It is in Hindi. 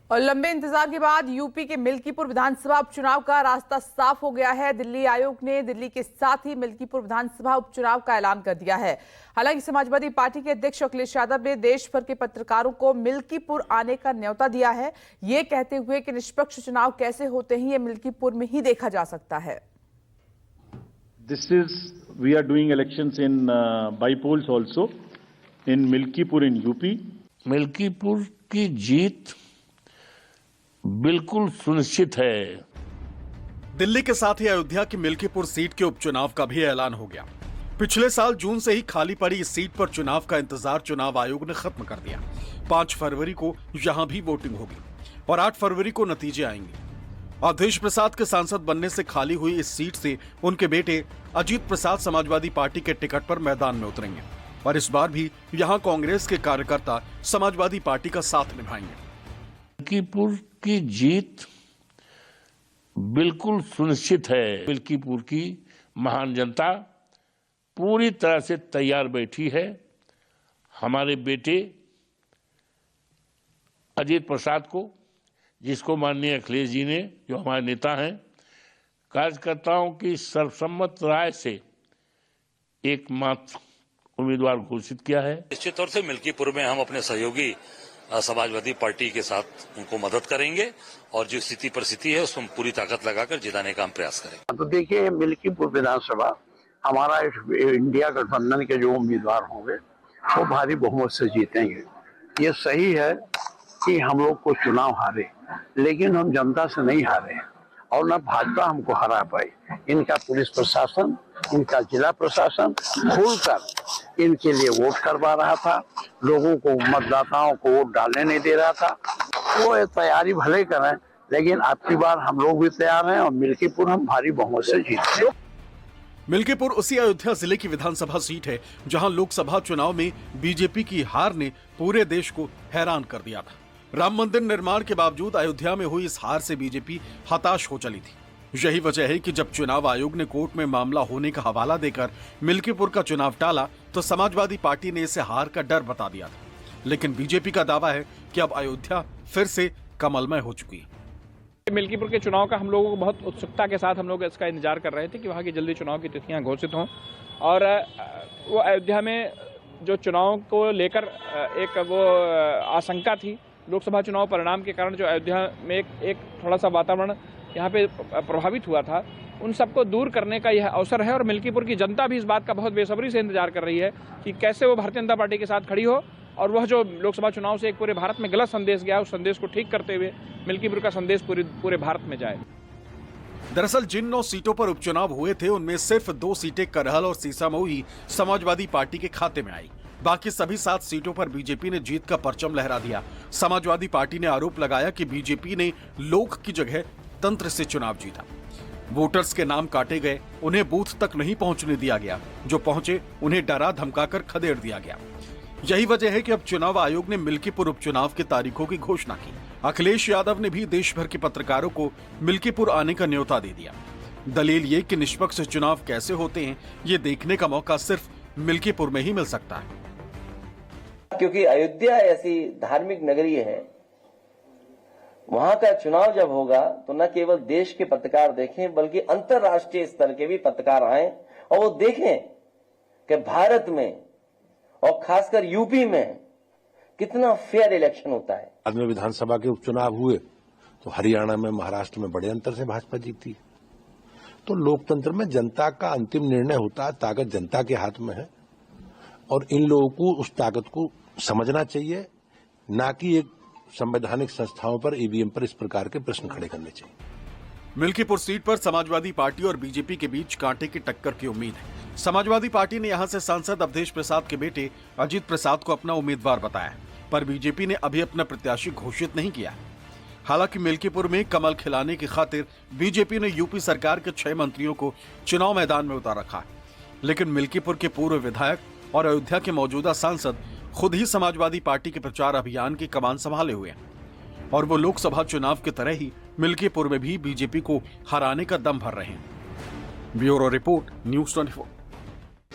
और लंबे इंतजार के बाद यूपी के मिल्कीपुर विधानसभा उपचुनाव का रास्ता साफ हो गया है। दिल्ली आयोग ने दिल्ली के साथ ही मिल्कीपुर विधानसभा उपचुनाव का ऐलान कर दिया है। हालांकि समाजवादी पार्टी के अध्यक्ष अखिलेश यादव ने देश भर के पत्रकारों को मिल्कीपुर आने का न्योता दिया है, ये कहते हुए कि निष्पक्ष चुनाव कैसे होते हैं ये मिल्कीपुर में ही देखा जा सकता है। We are doing elections in by polls also in Milkipur in UP. Milkipur की जीत बिल्कुल सुनिश्चित है। दिल्ली के साथ ही अयोध्या की मिल्कीपुर सीट के उपचुनाव का भी ऐलान हो गया। पिछले साल जून से ही खाली पड़ी इस सीट पर चुनाव का इंतजार चुनाव आयोग ने खत्म कर दिया। 5 फरवरी को यहां भी वोटिंग होगी और 8 फरवरी को नतीजे आएंगे। अवधेश प्रसाद के सांसद बनने से खाली हुई इस सीट से उनके बेटे अजीत प्रसाद समाजवादी पार्टी के टिकट पर मैदान में उतरेंगे और इस बार भी यहां कांग्रेस के कार्यकर्ता समाजवादी पार्टी का साथ निभाएंगे। मिल्कीपुर की जीत बिल्कुल सुनिश्चित है। मिल्कीपुर की महान जनता पूरी तरह से तैयार बैठी है। हमारे बेटे अजीत प्रसाद को, जिसको माननीय अखिलेश जी ने, जो हमारे नेता हैं, कार्यकर्ताओं की सर्वसम्मत राय से एकमात्र उम्मीदवार घोषित किया है। निश्चित तौर से मिल्कीपुर में हम अपने सहयोगी समाजवादी पार्टी के साथ उनको मदद करेंगे और जो स्थिति परिस्थिति है उसमें पूरी ताकत लगाकर जिताने का हम प्रयास करेंगे। तो देखिए, मिल्कीपुर विधानसभा हमारा इंडिया गठबंधन के जो उम्मीदवार होंगे वो भारी बहुमत से जीतेंगे। ये सही है कि हम लोग को चुनाव हारे, लेकिन हम जनता से नहीं हारे और न भाजपा हमको हरा पाई। इनका पुलिस प्रशासन, इनका जिला प्रशासन खुलकर इनके लिए वोट करवा रहा था, लोगों को, मतदाताओं को वोट डालने नहीं दे रहा था। वो तैयारी भले करें, लेकिन आपकी बार हम लोग भी तैयार हैं और मिल्कीपुर हम भारी बहुमत से जीतेंगे। मिल्कीपुर उसी अयोध्या जिले की विधानसभा सीट है जहां लोकसभा चुनाव में बीजेपी की हार ने पूरे देश को हैरान कर दिया था। राम मंदिर निर्माण के बावजूद अयोध्या में हुई इस हार से बीजेपी हताश हो चली थी। यही वजह है कि जब चुनाव आयोग ने कोर्ट में मामला होने का हवाला देकर मिल्कीपुर का चुनाव टाला तो समाजवादी पार्टी ने इसे हार का डर बता दिया था। लेकिन बीजेपी का दावा है कि अब अयोध्या फिर से कमलमय हो चुकी है। मिल्कीपुर के चुनाव का हम लोगों को बहुत उत्सुकता के साथ हम लोग इसका इंतजार कर रहे थे कि वहाँ की जल्दी चुनाव की तिथियां घोषित हों और वो अयोध्या में जो चुनाव को लेकर एक वो आशंका थी लोकसभा चुनाव परिणाम के कारण, जो अयोध्या में एक थोड़ा सा वातावरण यहाँ पे प्रभावित हुआ था, उन सबको दूर करने का यह अवसर है और मिल्कीपुर की जनता भी इस बात का बहुत बेसब्री से इंतजार कर रही है कि कैसे वो भारतीय जनता पार्टी के साथ खड़ी हो और वह जो लोकसभा चुनाव से एक पूरे भारत में गलत संदेश गया, उस संदेश को ठीक करते हुए मिल्कीपुर का संदेश पूरे भारत में जाए। दरअसल जिन 9 सीटों पर उपचुनाव हुए थे उनमें सिर्फ 2 सीटें करहल और सीसामऊ ही समाजवादी पार्टी के खाते में आई। बाकी सभी 7 सीटों पर बीजेपी ने जीत का परचम लहरा दिया। समाजवादी पार्टी ने आरोप लगाया कि बीजेपी ने लोक की जगह तंत्र से चुनाव जीता। वोटर्स के नाम काटे गए, उन्हें बूथ तक नहीं पहुंचने दिया गया, जो पहुंचे उन्हें डरा धमकाकर खदेड़ दिया गया। यही वजह है कि अब चुनाव आयोग ने मिल्कीपुर उपचुनाव की तारीखों की घोषणा की। अखिलेश यादव ने भी देश भर के पत्रकारों को मिल्कीपुर आने का न्योता दे दिया। दलील ये कि निष्पक्ष चुनाव कैसे होते हैं ये देखने का मौका सिर्फ मिल्कीपुर में ही मिल सकता है। क्योंकि अयोध्या ऐसी धार्मिक नगरी है, वहां का चुनाव जब होगा तो न केवल देश के पत्रकार देखें बल्कि अंतर्राष्ट्रीय स्तर के भी पत्रकार आए और वो देखें कि भारत में और खासकर यूपी में कितना फेयर इलेक्शन होता है। बाद में विधानसभा के उपचुनाव हुए तो हरियाणा में, महाराष्ट्र में बड़े अंतर से भाजपा जीती। तो लोकतंत्र में जनता का अंतिम निर्णय होता है, ताकत जनता के हाथ में है और इन लोगों को उस ताकत को समझना चाहिए, ना कि एक संवैधानिक संस्थाओं पर, ईवीएम पर इस प्रकार के प्रश्न खड़े करने चाहिए। मिल्कीपुर सीट पर समाजवादी पार्टी और बीजेपी के बीच कांटे की टक्कर की उम्मीद है। समाजवादी पार्टी ने यहां से सांसद अवधेश प्रसाद के बेटे अजीत प्रसाद को अपना उम्मीदवार बताया, पर बीजेपी ने अभी अपना प्रत्याशी घोषित नहीं किया। हालांकि मिल्कीपुर में कमल खिलाने की खातिर बीजेपी ने यूपी सरकार के 6 मंत्रियों को चुनाव मैदान में उतार रखा है, लेकिन मिल्कीपुर के पूर्व विधायक और अयोध्या के मौजूदा सांसद खुद ही समाजवादी पार्टी के प्रचार अभियान की कमान संभाले हुए हैं और वो लोकसभा चुनाव की तरह ही मिल्कीपुर में भी बीजेपी को हराने का दम भर रहे हैं। Bureau report, news 24।